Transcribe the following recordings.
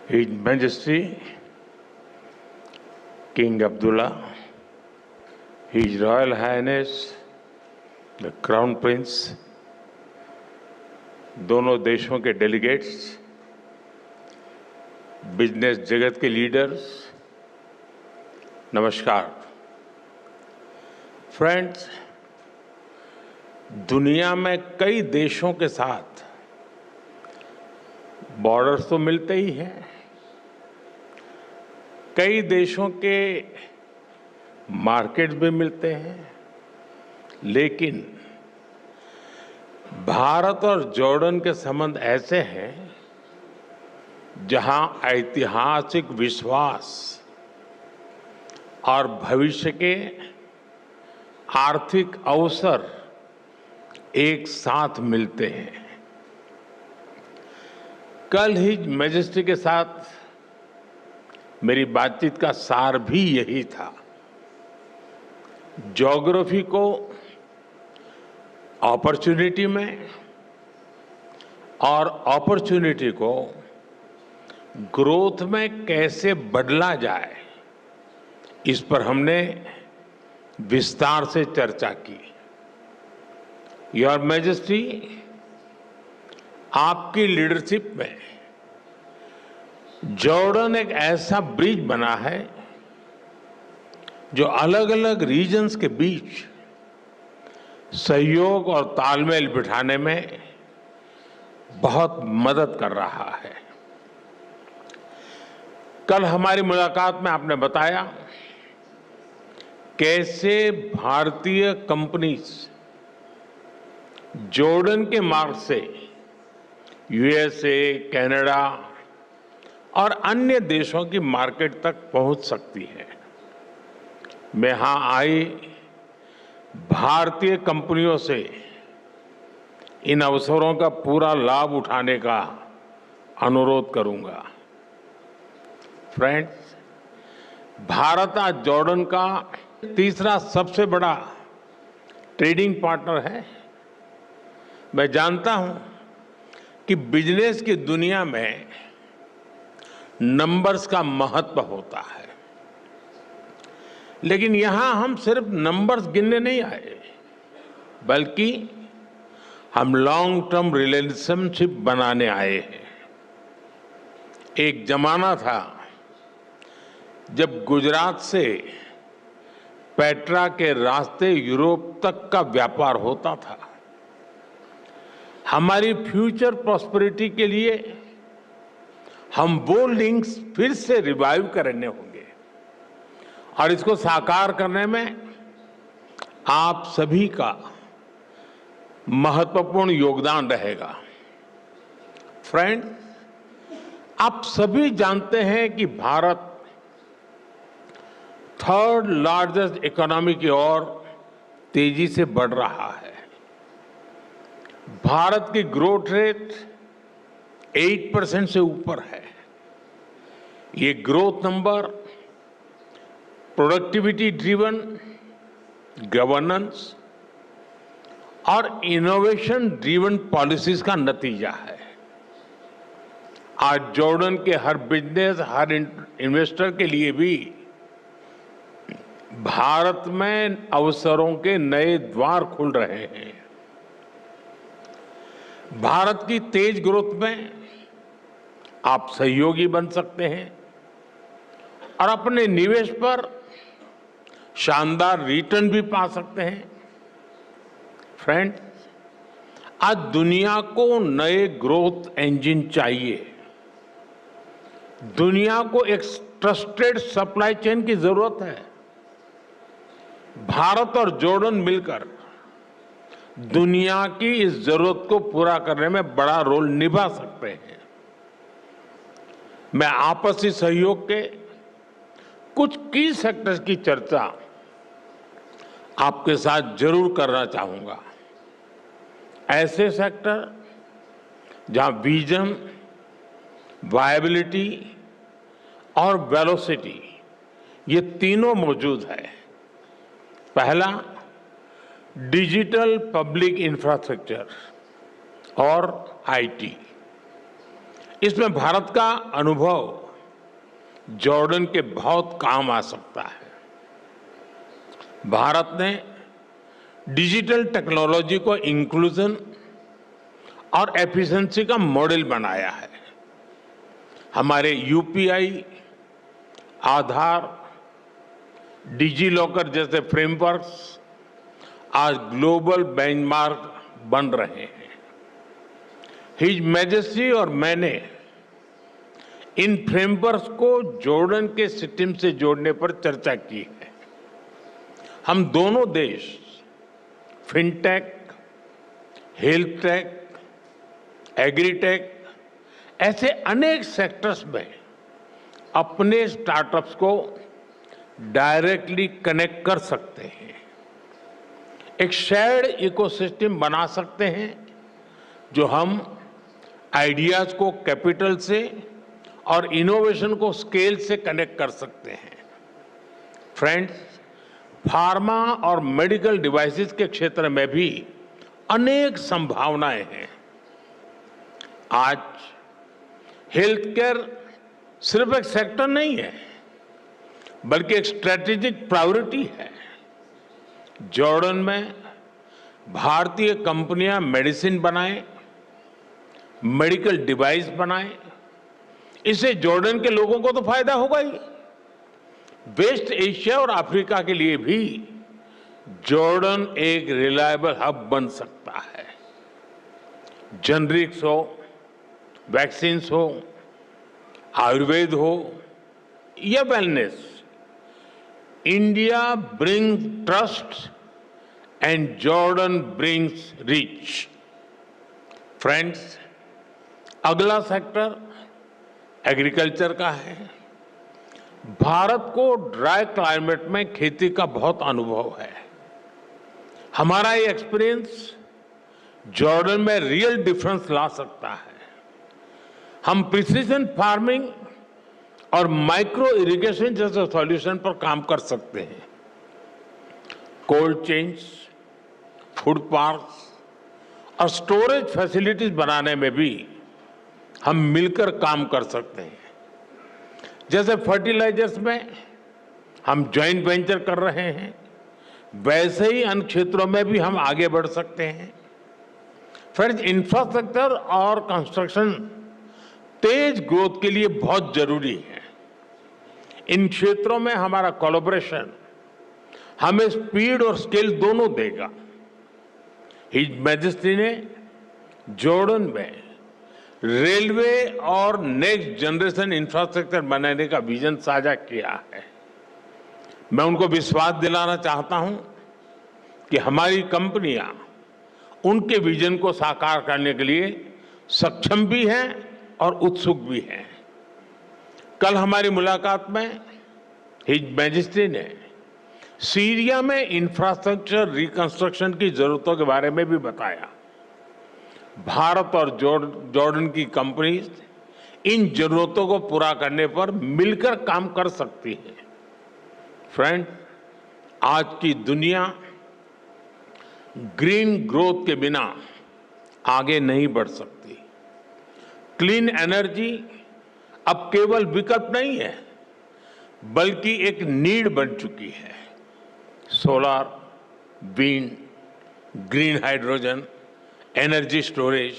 His Majesty King Abdullah, His Royal Highness the Crown Prince, दोनों देशों के delegates, business जगत के लीडर्स, नमस्कार। फ्रेंड्स, दुनिया में कई देशों के साथ बॉर्डर्स तो मिलते ही हैं। कई देशों के मार्केट्स भी मिलते हैं, लेकिन भारत और जॉर्डन के संबंध ऐसे हैं जहां ऐतिहासिक विश्वास और भविष्य के आर्थिक अवसर एक साथ मिलते हैं। कल ही मैजेस्टी के साथ मेरी बातचीत का सार भी यही था। ज्योग्राफी को अपॉर्चुनिटी में और अपॉर्चुनिटी को ग्रोथ में कैसे बदला जाए, इस पर हमने विस्तार से चर्चा की। योर मैजेस्टी, आपकी लीडरशिप में जॉर्डन एक ऐसा ब्रिज बना है जो अलग अलग रीजन्स के बीच सहयोग और तालमेल बिठाने में बहुत मदद कर रहा है। कल हमारी मुलाकात में आपने बताया कैसे भारतीय कंपनीज जॉर्डन के मार्ग से यूएसए, कनाडा और अन्य देशों की मार्केट तक पहुंच सकती है। मैं यहां आई भारतीय कंपनियों से इन अवसरों का पूरा लाभ उठाने का अनुरोध करूंगा। फ्रेंड्स, भारत आज जॉर्डन का तीसरा सबसे बड़ा ट्रेडिंग पार्टनर है। मैं जानता हूं कि बिजनेस की दुनिया में नंबर्स का महत्व होता है, लेकिन यहां हम सिर्फ नंबर्स गिनने नहीं आए, बल्कि हम लॉन्ग टर्म रिलेशनशिप बनाने आए हैं। एक जमाना था जब गुजरात से पेट्रा के रास्ते यूरोप तक का व्यापार होता था। हमारी फ्यूचर प्रॉस्पेरिटी के लिए हम वो लिंक्स फिर से रिवाइव करने होंगे और इसको साकार करने में आप सभी का महत्वपूर्ण योगदान रहेगा। फ्रेंड, आप सभी जानते हैं कि भारत थर्ड लार्जेस्ट इकोनॉमी की ओर तेजी से बढ़ रहा है। भारत की ग्रोथ रेट 8% से ऊपर है। ये growth number productivity driven governance और इनोवेशन ड्रिवन पॉलिसीज का नतीजा है। आज जॉर्डन के हर बिजनेस, हर इन्वेस्टर के लिए भी भारत में अवसरों के नए द्वार खुल रहे हैं। भारत की तेज ग्रोथ में आप सहयोगी बन सकते हैं और अपने निवेश पर शानदार रिटर्न भी पा सकते हैं। फ्रेंड, आज दुनिया को नए ग्रोथ इंजन चाहिए। दुनिया को एक ट्रस्टेड सप्लाई चेन की जरूरत है। भारत और जॉर्डन मिलकर दुनिया की इस जरूरत को पूरा करने में बड़ा रोल निभा सकते हैं। मैं आपसी सहयोग के कुछ की सेक्टर्स की चर्चा आपके साथ जरूर करना चाहूंगा। ऐसे सेक्टर जहां विजन, वायबिलिटी और वेलोसिटी ये तीनों मौजूद है। पहला, डिजिटल पब्लिक इंफ्रास्ट्रक्चर और आईटी। इसमें भारत का अनुभव जॉर्डन के बहुत काम आ सकता है। भारत ने डिजिटल टेक्नोलॉजी को इंक्लूजन और एफिशिएंसी का मॉडल बनाया है। हमारे यूपीआई, आधार, डिजी लॉकर जैसे फ्रेमवर्क्स आज ग्लोबल बेंचमार्क बन रहे हैं। हिज मैजेस्टी और मैंने इन फ्रेमवर्क्स को जॉर्डन के सिस्टम से जोड़ने पर चर्चा की है। हम दोनों देश फिनटेक, हेल्थ टेक, एग्रीटेक ऐसे अनेक सेक्टर्स में अपने स्टार्टअप्स को डायरेक्टली कनेक्ट कर सकते हैं। एक शेयर्ड इकोसिस्टम बना सकते हैं जो हम आइडियाज को कैपिटल से और इनोवेशन को स्केल से कनेक्ट कर सकते हैं। फ्रेंड्स, फार्मा और मेडिकल डिवाइसेस के क्षेत्र में भी अनेक संभावनाएं हैं। आज हेल्थ केयर सिर्फ एक सेक्टर नहीं है, बल्कि एक स्ट्रेटेजिक प्रायोरिटी है। जॉर्डन में भारतीय कंपनियां मेडिसिन बनाएं, मेडिकल डिवाइस बनाएं, इससे जॉर्डन के लोगों को तो फायदा होगा ही। वेस्ट एशिया और अफ्रीका के लिए भी जॉर्डन एक रिलायबल हब बन सकता है। जेनरिक्स हो, वैक्सीन्स हो, आयुर्वेद हो या wellness, India brings trust and Jordan brings reach. Friends, अगला सेक्टर एग्रीकल्चर का है। भारत को ड्राई क्लाइमेट में खेती का बहुत अनुभव है। हमारा ये एक्सपीरियंस जॉर्डन में रियल डिफरेंस ला सकता है। हम प्रिसीजन फार्मिंग और माइक्रो इरिगेशन जैसे सॉल्यूशन पर काम कर सकते हैं। कोल्ड चेन्स, फूड पार्क्स और स्टोरेज फैसिलिटीज बनाने में भी हम मिलकर काम कर सकते हैं। जैसे फर्टिलाइजर्स में हम जॉइंट वेंचर कर रहे हैं, वैसे ही अन्य क्षेत्रों में भी हम आगे बढ़ सकते हैं। फ्रेंड्स, इंफ्रास्ट्रक्चर और कंस्ट्रक्शन तेज ग्रोथ के लिए बहुत जरूरी है। इन क्षेत्रों में हमारा कोलैबोरेशन हमें स्पीड और स्केल दोनों देगा। हिज मैजेस्टी ने जॉर्डन में रेलवे और नेक्स्ट जनरेशन इंफ्रास्ट्रक्चर बनाने का विजन साझा किया है। मैं उनको विश्वास दिलाना चाहता हूं कि हमारी कंपनियां उनके विजन को साकार करने के लिए सक्षम भी हैं और उत्सुक भी हैं। कल हमारी मुलाकात में हिज मैजेस्टी ने सीरिया में इंफ्रास्ट्रक्चर रिकंस्ट्रक्शन की जरूरतों के बारे में भी बताया। भारत और जॉर्डन की कंपनीज इन जरूरतों को पूरा करने पर मिलकर काम कर सकती है। फ्रेंड, आज की दुनिया ग्रीन ग्रोथ के बिना आगे नहीं बढ़ सकती। क्लीन एनर्जी अब केवल विकल्प नहीं है, बल्कि एक नीड बन चुकी है। Solar, wind, green hydrogen, energy storage,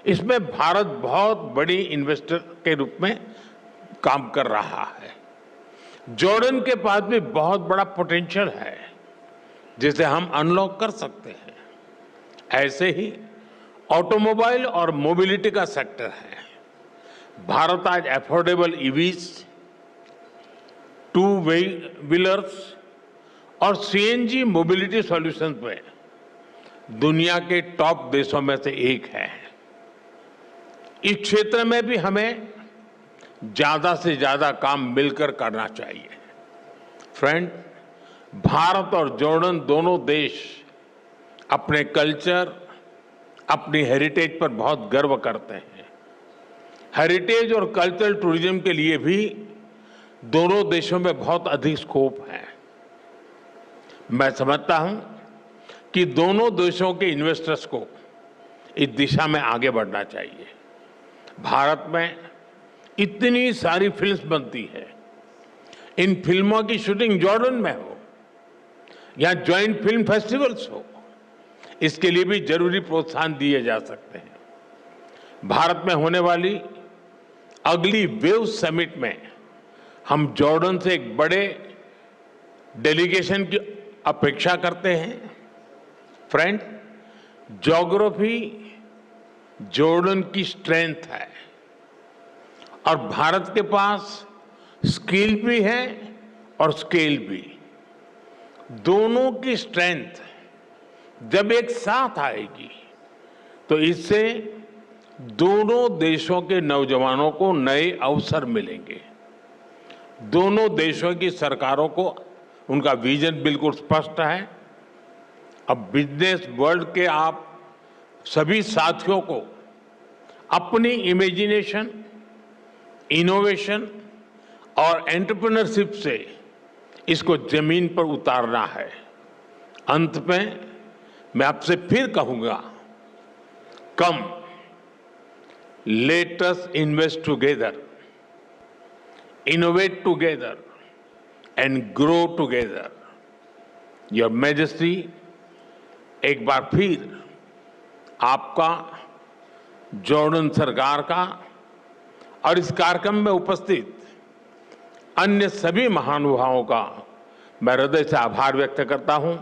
इसमें भारत बहुत बड़ी इन्वेस्टर के रूप में काम कर रहा है। जॉर्डन के पास भी बहुत बड़ा पोटेंशियल है जिसे हम अनलॉक कर सकते हैं। ऐसे ही ऑटोमोबाइल और मोबिलिटी का सेक्टर है। भारत आज अफोर्डेबल ईवीज, टू व्हीलर्स और सीएनजी मोबिलिटी सॉल्यूशंस में दुनिया के टॉप देशों में से एक है। इस क्षेत्र में भी हमें ज्यादा से ज्यादा काम मिलकर करना चाहिए। फ्रेंड, भारत और जॉर्डन दोनों देश अपने कल्चर, अपनी हेरिटेज पर बहुत गर्व करते हैं। हेरिटेज और कल्चरल टूरिज्म के लिए भी दोनों देशों में बहुत अधिक स्कोप है। मैं समझता हूं कि दोनों देशों के इन्वेस्टर्स को इस दिशा में आगे बढ़ना चाहिए। भारत में इतनी सारी फिल्म्स बनती है, इन फिल्मों की शूटिंग जॉर्डन में हो या ज्वाइंट फिल्म फेस्टिवल्स हो, इसके लिए भी जरूरी प्रोत्साहन दिए जा सकते हैं। भारत में होने वाली अगली वेव समिट में हम जॉर्डन से एक बड़े डेलीगेशन की अपेक्षा करते हैं। फ्रेंड, ज्योग्राफी जॉर्डन की स्ट्रेंथ है और भारत के पास स्किल भी है और स्केल भी। दोनों की स्ट्रेंथ जब एक साथ आएगी तो इससे दोनों देशों के नौजवानों को नए अवसर मिलेंगे। दोनों देशों की सरकारों को उनका विजन बिल्कुल स्पष्ट है। अब बिजनेस वर्ल्ड के आप सभी साथियों को अपनी इमेजिनेशन, इनोवेशन और एंटरप्रेन्योरशिप से इसको जमीन पर उतारना है। अंत में मैं आपसे फिर कहूंगा, come let us invest together, innovate together and grow together. Your majesty, एक बार फिर आपका, जॉर्डन सरकार का और इस कार्यक्रम में उपस्थित अन्य सभी महानुभावों का मैं हृदय से आभार व्यक्त करता हूं।